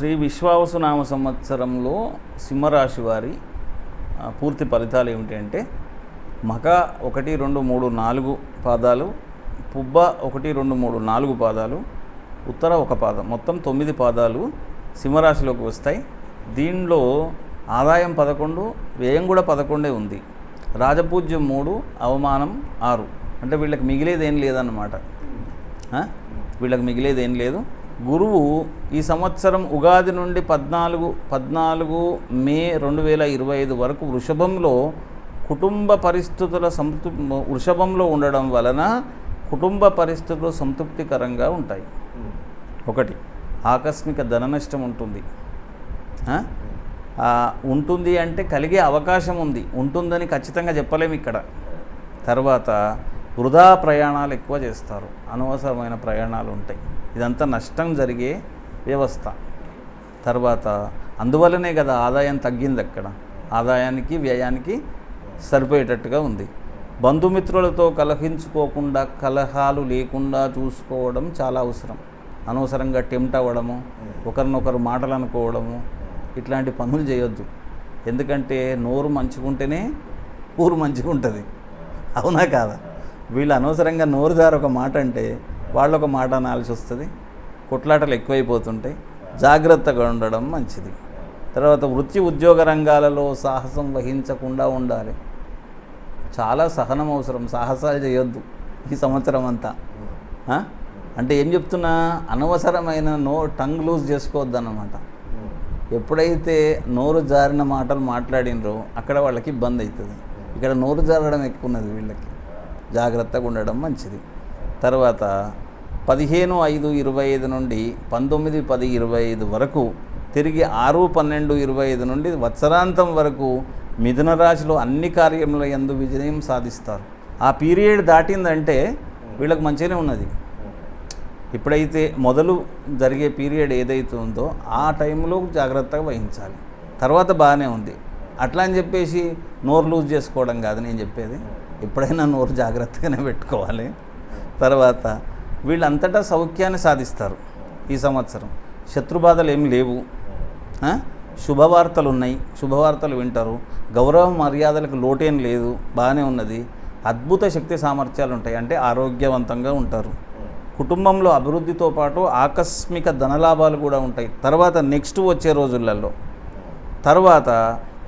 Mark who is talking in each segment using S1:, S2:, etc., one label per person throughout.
S1: శ్రీ విశ్వావసునామ సంవత్సరంలో సింహరాశి వారి పూర్తి ఫలితాలు ఏమిటి అంటే మక 1 2 3 4 పాదాలు, పుబ్బ 1 2 3 4 పాదాలు, ఉత్తర 1 పాదం, మొత్తం 9 పాదాలు సింహరాశిలోకి వస్తాయి. దీనిలో ఆదాయం 11, వ్యయం కూడా 11 ఉంది. రాజపూజ్యం 3, అవమానం 6. అంటే వీళ్ళకి మిగిలేది ఏం లేదన్నమాట. వీళ్ళకి మిగిలేది ఏం లేదు. గురువు ఈ సంవత్సరం ఉగాది నుండి 14 మే 2025 వరకు వృషభంలో కుటుంబ పరిస్థితుల వృషభంలో ఉండడం వలన కుటుంబ పరిస్థితులు సంతృప్తికరంగా ఉంటాయి. 1, ఆకస్మిక ధన నష్టం ఉంటుంది. ఉంటుంది అంటే కలిగే అవకాశం ఉంది, ఉంటుందని ఖచ్చితంగా చెప్పలేము ఇక్కడ. తర్వాత వృధా ప్రయాణాలు ఎక్కువ చేస్తారు, అనవసరమైన ప్రయాణాలు ఉంటాయి. ఇదంతా నష్టం జరిగే వ్యవస్థ. తర్వాత అందువల్లనే కదా ఆదాయం తగ్గింది. అక్కడ ఆదాయానికి వ్యయానికి సరిపోయేటట్టుగా ఉంది. బంధుమిత్రులతో కలహించుకోకుండా, కలహాలు లేకుండా చూసుకోవడం చాలా అవసరం. అనవసరంగా టెంప్ట్ అవ్వడము, ఒకరినొకరు మాటలు అనుకోవడము, ఇట్లాంటి పనులు చేయొద్దు. ఎందుకంటే నోరు మంచిగుంటేనే ఊరు మంచిగా ఉంటుంది. అవునా కాదా? వీళ్ళు అనవసరంగా నోరు జారు ఒక మాట అంటే వాళ్ళు ఒక మాట అనాల్సి వస్తుంది. కొట్లాటలు ఎక్కువైపోతుంటాయి. జాగ్రత్తగా ఉండడం మంచిది. తర్వాత వృత్తి ఉద్యోగ రంగాలలో సాహసం వహించకుండా ఉండాలి. చాలా సహనం అవసరం. సాహసాలు చేయొద్దు ఈ సంవత్సరం అంతా. అంటే ఏం చెప్తున్నా, అనవసరమైన టంగ్ లూజ్ చేసుకోవద్దు అన్నమాట. ఎప్పుడైతే నోరు జారిన మాటలు మాట్లాడినరో అక్కడ వాళ్ళకి ఇబ్బంది అవుతుంది. ఇక్కడ నోరు జారడం ఎక్కువ ఉన్నది వీళ్ళకి. జాగ్రత్తగా ఉండడం మంచిది. తర్వాత 15/5/25 నుండి 19/10/25 వరకు, తిరిగి 6/12/25 నుండి వత్సరాంతం వరకు మిథున రాశిలో అన్ని కార్యముల యందు విజయం సాధిస్తారు. ఆ పీరియడ్ దాటిందంటే వీళ్ళకి మంచిగానే ఉన్నది. ఎప్పుడైతే మొదలు జరిగే పీరియడ్ ఏదైతే ఉందో ఆ టైంలో జాగ్రత్తగా వహించాలి. తర్వాత బాగానే ఉంది. అట్లా అని చెప్పేసి నోరు లూజ్ చేసుకోవడం కాదు నేను చెప్పేది. ఎప్పుడైనా నోరు జాగ్రత్తగానే పెట్టుకోవాలి. తర్వాత వీళ్ళంతటా సౌఖ్యాన్ని సాధిస్తారు ఈ సంవత్సరం. శత్రుబాధలు ఏమి లేవు. శుభవార్తలు ఉన్నాయి, శుభవార్తలు వింటారు. గౌరవ మర్యాదలకు లోటేం లేదు, బాగానే ఉన్నది. అద్భుత శక్తి సామర్థ్యాలు ఉంటాయి, అంటే ఆరోగ్యవంతంగా ఉంటారు. కుటుంబంలో అభివృద్ధితో పాటు ఆకస్మిక ధనలాభాలు కూడా ఉంటాయి. తర్వాత నెక్స్ట్ వచ్చే రోజులలో తర్వాత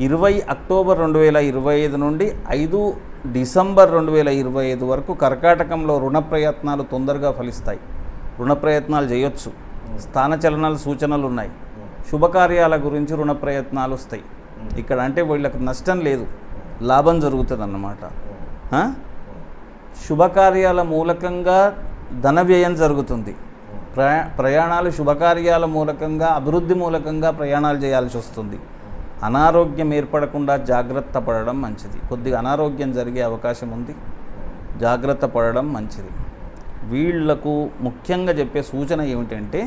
S1: 20 అక్టోబర్ 2025 నుండి 5 డిసెంబర్ 2025 వరకు కర్కాటకంలో రుణ ప్రయత్నాలు తొందరగా ఫలిస్తాయి. రుణ ప్రయత్నాలు చేయొచ్చు. స్థానచలనాలు సూచనలు ఉన్నాయి. శుభకార్యాల గురించి రుణ ప్రయత్నాలు వస్తాయి ఇక్కడ. అంటే వీళ్ళకి నష్టం లేదు, లాభం జరుగుతుంది అన్నమాట. శుభకార్యాల మూలకంగా ధన వ్యయం జరుగుతుంది. ప్రయాణాలు శుభకార్యాల మూలకంగా, అభివృద్ధి మూలకంగా ప్రయాణాలు చేయాల్సి వస్తుంది. అనారోగ్యం ఏర్పడకుండా జాగ్రత్త పడడం మంచిది. కొద్దిగా అనారోగ్యం జరిగే అవకాశం ఉంది, జాగ్రత్త పడడం మంచిది. వీళ్లకు ముఖ్యంగా చెప్పే సూచన ఏమిటంటే,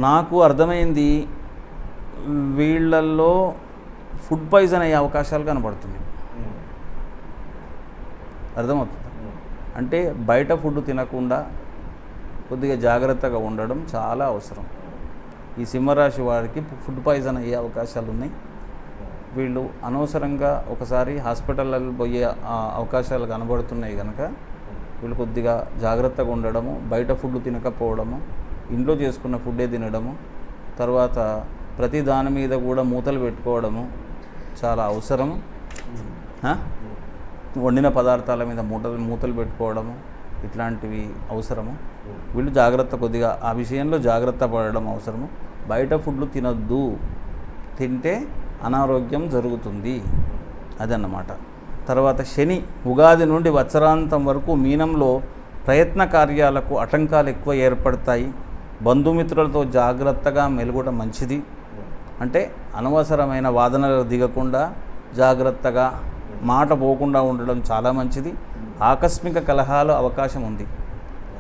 S1: నాకు అర్థమైంది వీళ్ళల్లో ఫుడ్ పాయిజన్ అయ్యే అవకాశాలు కనబడుతుంది. అర్థమవుతుంది. అంటే బయట ఫుడ్ తినకుండా కొద్దిగా జాగ్రత్తగా ఉండడం చాలా అవసరం. ఈ సింహరాశి వారికి ఫుడ్ పాయిజన్ అయ్యే అవకాశాలు ఉన్నాయి. వీళ్ళు అనవసరంగా ఒకసారి హాస్పిటల్లో పోయే అవకాశాలు కనబడుతున్నాయి కనుక వీళ్ళు కొద్దిగా జాగ్రత్తగా ఉండడము, బయట ఫుడ్ తినకపోవడము, ఇంట్లో చేసుకున్న ఫుడ్డే తినడము, తర్వాత ప్రతి దాని మీద కూడా మూతలు పెట్టుకోవడము చాలా అవసరం. వండిన పదార్థాల మీద మూతలు పెట్టుకోవడము ఇట్లాంటివి అవసరము. వీళ్ళు జాగ్రత్త కొద్దిగా ఆ విషయంలో జాగ్రత్త పడడం అవసరము. బయట ఫుడ్లు తినొద్దు, తింటే అనారోగ్యం జరుగుతుంది, అదన్నమాట. తర్వాత శని ఉగాది నుండి వత్సరాంతం వరకు మీనంలో ప్రయత్న కార్యాలకు ఆటంకాలు ఎక్కువ ఏర్పడతాయి. బంధుమిత్రులతో జాగ్రత్తగా మెలుగడం మంచిది. అంటే అనవసరమైన వాదనలు దిగకుండా జాగ్రత్తగా మాట పోకుండా ఉండడం చాలా మంచిది. ఆకస్మిక కలహాలు అవకాశం ఉంది,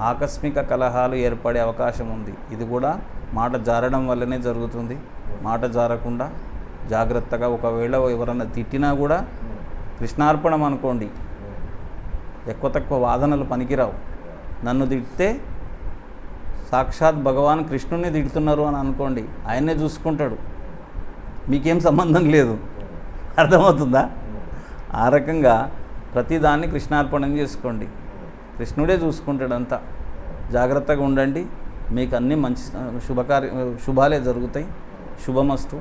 S1: ఆకస్మిక కలహాలు ఏర్పడే అవకాశం ఉంది. ఇది కూడా మాట జారడం వల్లనే జరుగుతుంది. మాట జారకుండా జాగ్రత్తగా, ఒకవేళ ఎవరన్నా తిట్టినా కూడా కృష్ణార్పణం అనుకోండి. ఎక్కువ తక్కువ వాదనలు పనికిరావు. నన్ను తిడితే సాక్షాత్ భగవాన్ కృష్ణుని తిడుతున్నారు అని అనుకోండి, ఆయన్నే చూసుకుంటాడు, మీకేం సంబంధం లేదు. అర్థమవుతుందా? ఆ రకంగా ప్రతిదాన్ని కృష్ణార్పణం చేసుకోండి, కృష్ణుడే చూసుకుంటాడు అంతా. జాగ్రత్తగా ఉండండి, మీకు అన్నీ మంచి శుభాలే జరుగుతాయి. శుభమస్తు.